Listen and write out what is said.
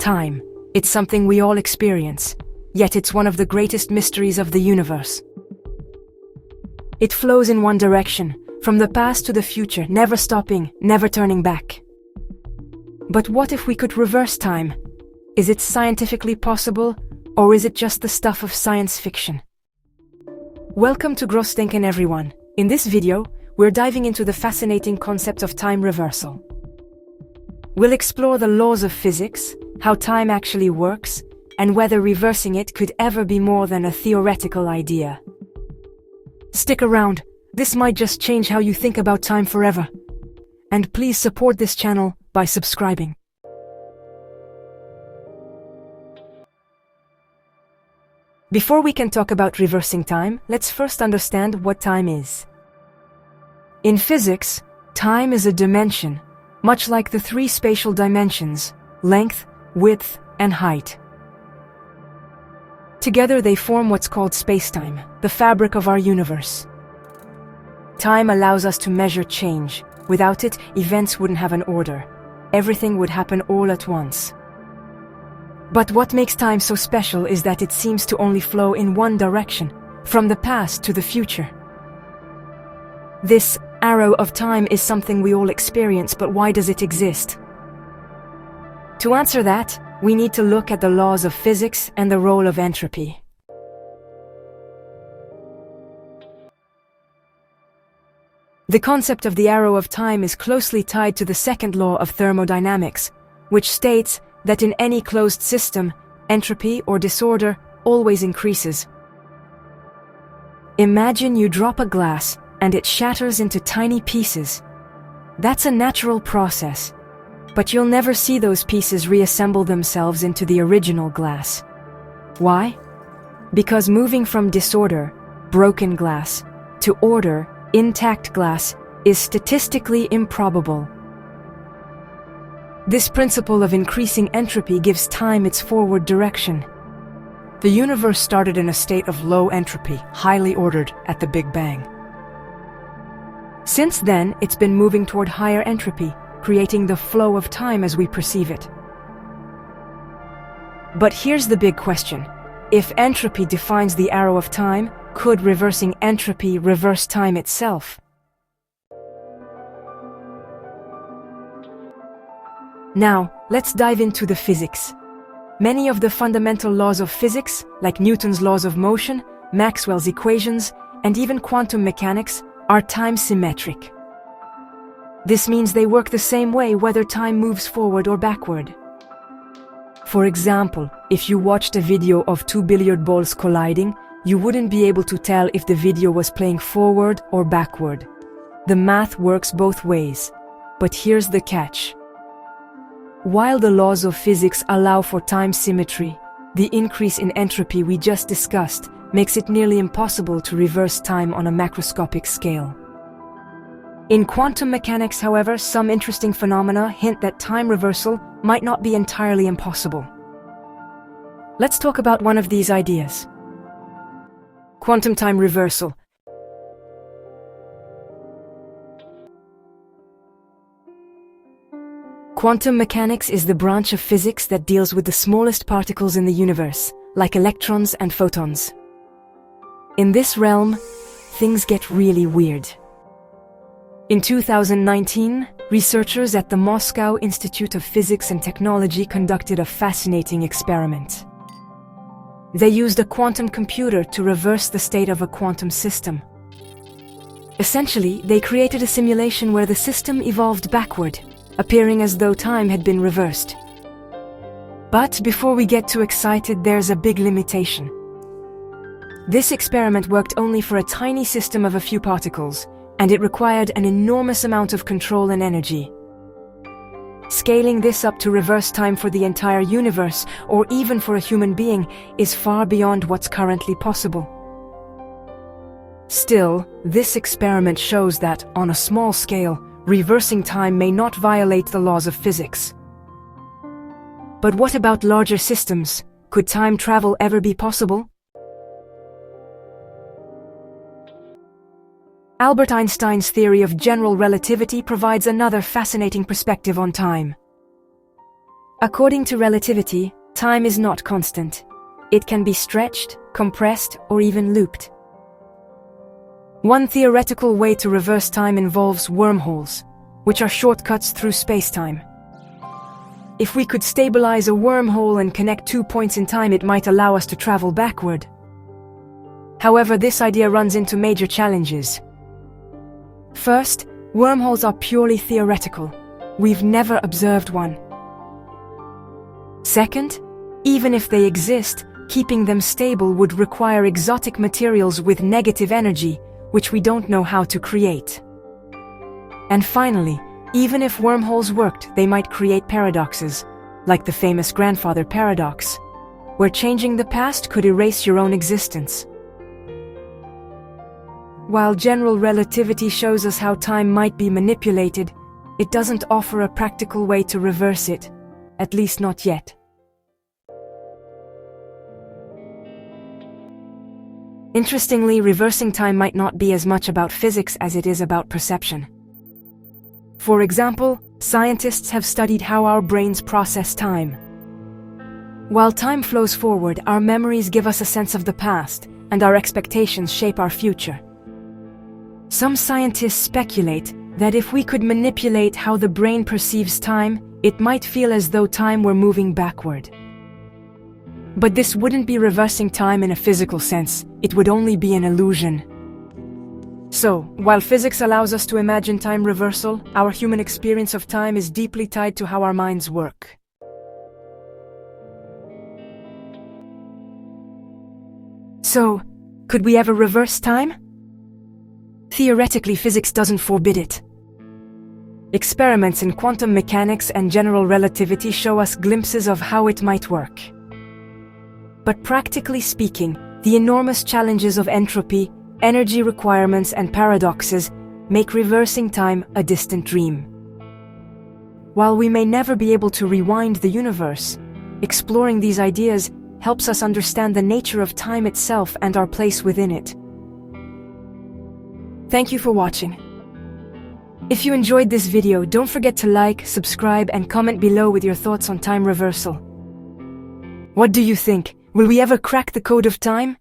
Time. It's something we all experience, yet it's one of the greatest mysteries of the universe. It flows in one direction, from the past to the future, never stopping, never turning back. But what if we could reverse time? Is it scientifically possible, or is it just the stuff of science fiction? Welcome to Grossdenken, everyone. In this video, we're diving into the fascinating concept of time reversal. We'll explore the laws of physics, how time actually works, and whether reversing it could ever be more than a theoretical idea. Stick around, this might just change how you think about time forever. And please support this channel by subscribing. Before we can talk about reversing time, let's first understand what time is. In physics, time is a dimension, much like the three spatial dimensions: length, width, and height. Together they form what's called spacetime, the fabric of our universe. Time allows us to measure change. Without it, events wouldn't have an order. Everything would happen all at once. But what makes time so special is that it seems to only flow in one direction, from the past to the future. This arrow of time is something we all experience, but why does it exist? To answer that, we need to look at the laws of physics and the role of entropy. The concept of the arrow of time is closely tied to the second law of thermodynamics, which states that in any closed system, entropy or disorder always increases. Imagine you drop a glass and it shatters into tiny pieces. That's a natural process, but you'll never see those pieces reassemble themselves into the original glass. Why? Because moving from disorder, broken glass, to order, intact glass, is statistically improbable. This principle of increasing entropy gives time its forward direction. The universe started in a state of low entropy, highly ordered at the Big Bang. Since then, it's been moving toward higher entropy, creating the flow of time as we perceive it. But here's the big question. If entropy defines the arrow of time, could reversing entropy reverse time itself? Now, let's dive into the physics. Many of the fundamental laws of physics, like Newton's laws of motion, Maxwell's equations, and even quantum mechanics, are time-symmetric. This means they work the same way whether time moves forward or backward. For example, if you watched a video of two billiard balls colliding, you wouldn't be able to tell if the video was playing forward or backward. The math works both ways. But here's the catch. While the laws of physics allow for time symmetry, the increase in entropy we just discussed makes it nearly impossible to reverse time on a macroscopic scale. In quantum mechanics, however, some interesting phenomena hint that time reversal might not be entirely impossible. Let's talk about one of these ideas. Quantum time reversal. Quantum mechanics is the branch of physics that deals with the smallest particles in the universe, like electrons and photons. In this realm, things get really weird. In 2019, researchers at the Moscow Institute of Physics and Technology conducted a fascinating experiment. They used a quantum computer to reverse the state of a quantum system. Essentially, they created a simulation where the system evolved backward, appearing as though time had been reversed. But before we get too excited, there's a big limitation. This experiment worked only for a tiny system of a few particles, and it required an enormous amount of control and energy. Scaling this up to reverse time for the entire universe, or even for a human being, is far beyond what's currently possible. Still, this experiment shows that, on a small scale, reversing time may not violate the laws of physics. But what about larger systems? Could time travel ever be possible? Albert Einstein's theory of general relativity provides another fascinating perspective on time. According to relativity, time is not constant. It can be stretched, compressed, or even looped. One theoretical way to reverse time involves wormholes, which are shortcuts through space-time. If we could stabilize a wormhole and connect 2 points in time, it might allow us to travel backward. However, this idea runs into major challenges. First, wormholes are purely theoretical. We've never observed one. Second, even if they exist, keeping them stable would require exotic materials with negative energy, which we don't know how to create. And finally, even if wormholes worked, they might create paradoxes, like the famous grandfather paradox, where changing the past could erase your own existence. While general relativity shows us how time might be manipulated, it doesn't offer a practical way to reverse it, at least not yet. Interestingly, reversing time might not be as much about physics as it is about perception. For example, scientists have studied how our brains process time. While time flows forward, our memories give us a sense of the past, and our expectations shape our future. Some scientists speculate that if we could manipulate how the brain perceives time, it might feel as though time were moving backward. But this wouldn't be reversing time in a physical sense, it would only be an illusion. So, while physics allows us to imagine time reversal, our human experience of time is deeply tied to how our minds work. So, could we ever reverse time? Theoretically, physics doesn't forbid it. Experiments in quantum mechanics and general relativity show us glimpses of how it might work. But practically speaking, the enormous challenges of entropy, energy requirements, and paradoxes make reversing time a distant dream. While we may never be able to rewind the universe, exploring these ideas helps us understand the nature of time itself and our place within it. Thank you for watching. If you enjoyed this video, don't forget to like, subscribe, and comment below with your thoughts on time reversal. What do you think? Will we ever crack the code of time?